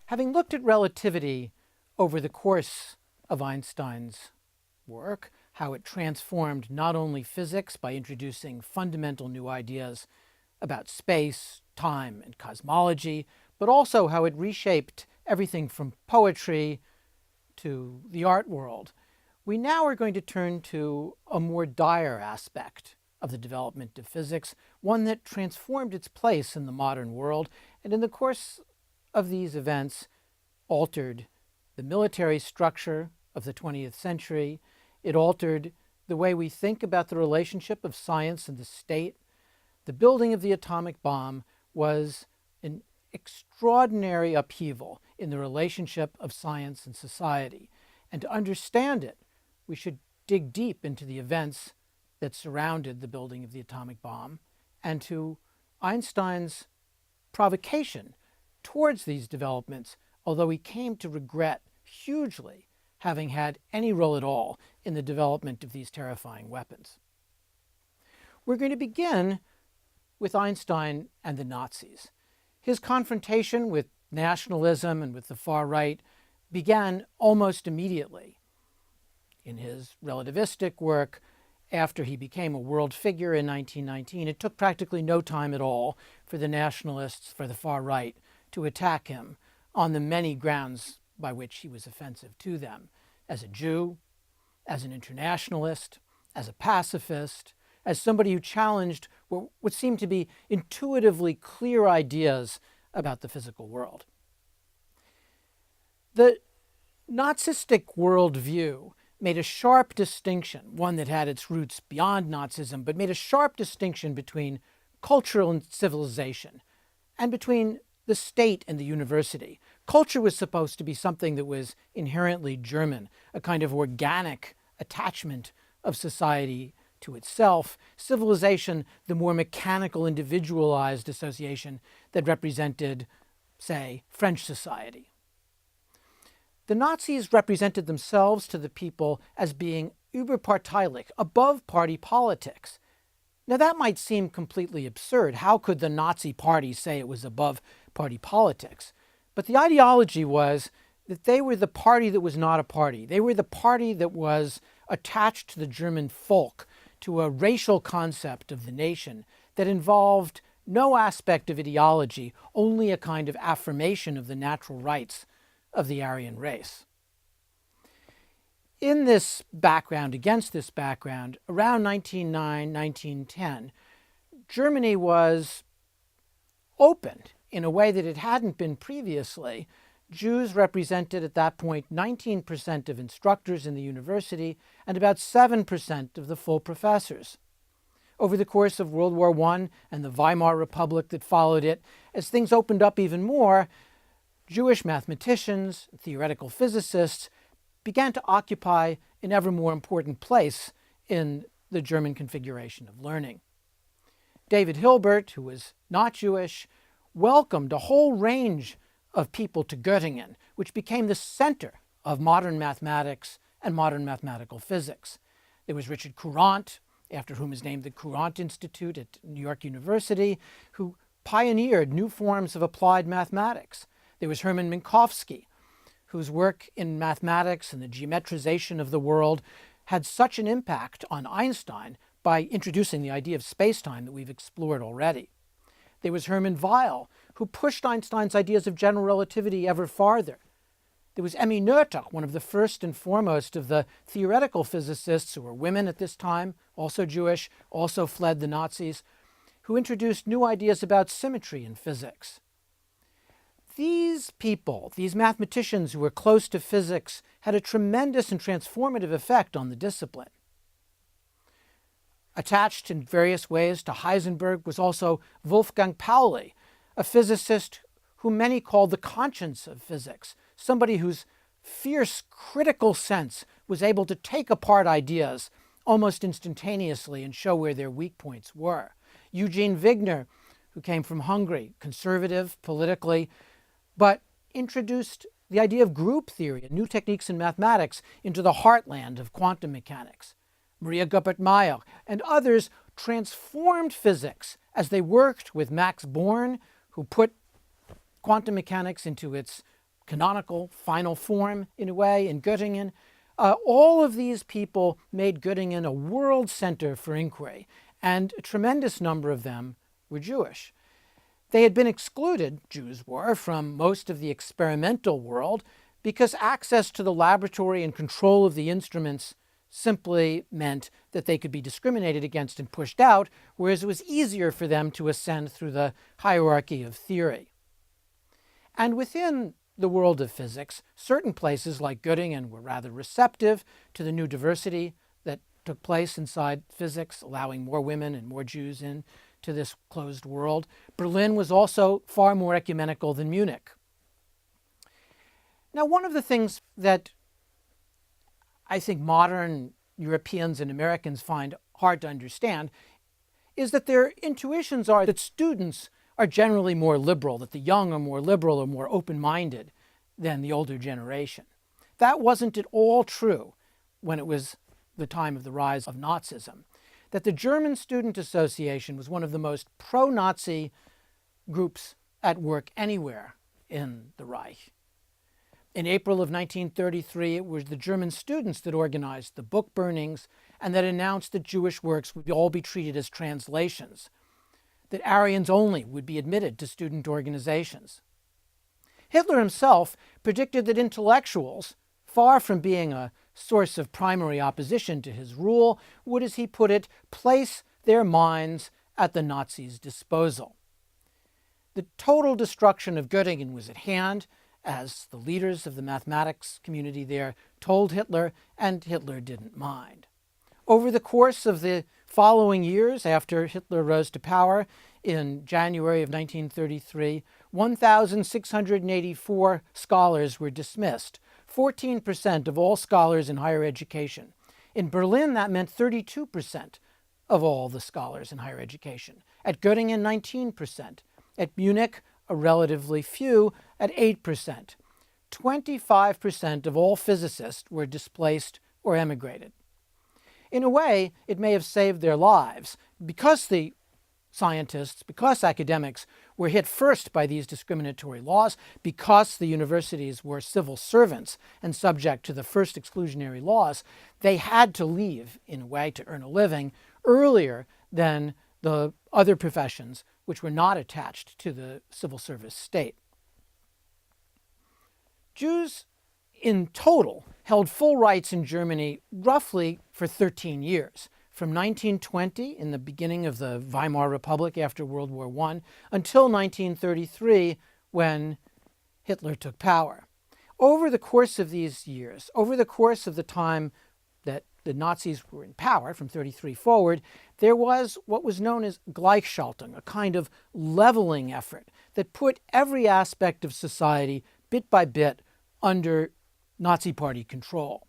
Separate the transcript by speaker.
Speaker 1: Having looked at relativity over the course of Einstein's work, how it transformed not only physics by introducing fundamental new ideas about space, time, and cosmology, but also how it reshaped everything from poetry to the art world, we now are going to turn to a more dire aspect of the development of physics, one that transformed its place in the modern world, and in the course of these events altered the military structure of the 20th century. It altered the way we think about the relationship of science and the state. The building of the atomic bomb was an extraordinary upheaval in the relationship of science and society. And to understand it, we should dig deep into the events that surrounded the building of the atomic bomb and to Einstein's provocation towards these developments, although he came to regret hugely having had any role at all in the development of these terrifying weapons. We're going to begin with Einstein and the Nazis. His confrontation with nationalism and with the far right began almost immediately. In his relativistic work, after he became a world figure in 1919, it took practically no time at all for the nationalists, for the far right, to attack him on the many grounds by which he was offensive to them, as a Jew, as an internationalist, as a pacifist, as somebody who challenged what seemed to be intuitively clear ideas about the physical world. The Nazistic worldview made a sharp distinction, one that had its roots beyond Nazism, but made a sharp distinction between culture and civilization, and between the state and the university. Culture was supposed to be something that was inherently German, a kind of organic attachment of society to itself. Civilization, the more mechanical, individualized association that represented, say, French society. The Nazis represented themselves to the people as being überparteilich, above party politics. Now that might seem completely absurd. How could the Nazi party say it was above party politics? But the ideology was that they were the party that was not a party. They were the party that was attached to the German folk, to a racial concept of the nation that involved no aspect of ideology, only a kind of affirmation of the natural rights of the Aryan race. In this background, against this background, around 1909, 1910, Germany was opened in a way that it hadn't been previously. Jews represented at that point 19% of instructors in the university and about 7% of the full professors. Over the course of World War I and the Weimar Republic that followed it, as things opened up even more, Jewish mathematicians, theoretical physicists began to occupy an ever more important place in the German configuration of learning. David Hilbert, who was not Jewish, welcomed a whole range of people to Göttingen, which became the center of modern mathematics and modern mathematical physics. There was Richard Courant, after whom is named the Courant Institute at New York University, who pioneered new forms of applied mathematics. There was Hermann Minkowski, whose work in mathematics and the geometrization of the world had such an impact on Einstein by introducing the idea of space-time that we've explored already. There was Hermann Weyl, who pushed Einstein's ideas of general relativity ever farther. There was Emmy Noether, one of the first and foremost of the theoretical physicists who were women at this time, also Jewish, also fled the Nazis, who introduced new ideas about symmetry in physics. These people, these mathematicians who were close to physics, had a tremendous and transformative effect on the discipline. Attached in various ways to Heisenberg was also Wolfgang Pauli, a physicist whom many called the conscience of physics, somebody whose fierce critical sense was able to take apart ideas almost instantaneously and show where their weak points were. Eugene Wigner, who came from Hungary, conservative politically, but introduced the idea of group theory and new techniques in mathematics into the heartland of quantum mechanics. Maria Goeppert-Mayer and others transformed physics as they worked with Max Born, who put quantum mechanics into its canonical final form, in a way, in Göttingen. All of these people made Göttingen a world center for inquiry, and a tremendous number of them were Jewish. They had been excluded, Jews were, from most of the experimental world because access to the laboratory and control of the instruments simply meant that they could be discriminated against and pushed out, whereas it was easier for them to ascend through the hierarchy of theory. And within the world of physics, certain places like Göttingen were rather receptive to the new diversity that took place inside physics, allowing more women and more Jews in to this closed world. Berlin was also far more ecumenical than Munich. Now, one of the things that I think modern Europeans and Americans find hard to understand is that their intuitions are that students are generally more liberal, that the young are more liberal or more open-minded than the older generation. That wasn't at all true when it was the time of the rise of Nazism. That the German Student Association was one of the most pro-Nazi groups at work anywhere in the Reich. In April of 1933, it was the German students that organized the book burnings and that announced that Jewish works would all be treated as translations, that Aryans only would be admitted to student organizations. Hitler himself predicted that intellectuals, far from being a source of primary opposition to his rule, would, as he put it, place their minds at the Nazis' disposal. The total destruction of Göttingen was at hand, as the leaders of the mathematics community there told Hitler, and Hitler didn't mind. Over the course of the following years, after Hitler rose to power in January of 1933, 1,684 scholars were dismissed, 14% of all scholars in higher education. In Berlin, that meant 32% of all the scholars in higher education. At Göttingen, 19%. At Munich, a relatively few, at 8%. 25% of all physicists were displaced or emigrated. In a way, it may have saved their lives because the scientists, because academics were hit first by these discriminatory laws, because the universities were civil servants and subject to the first exclusionary laws. They had to leave, in a way, to earn a living earlier than the other professions which were not attached to the civil service state. Jews in total held full rights in Germany roughly for 13 years, from 1920, in the beginning of the Weimar Republic after World War I, until 1933, when Hitler took power. Over the course of these years, over the course of the time that the Nazis were in power, from 1933 forward, there was what was known as Gleichschaltung, a kind of leveling effort that put every aspect of society, bit by bit, under Nazi Party control.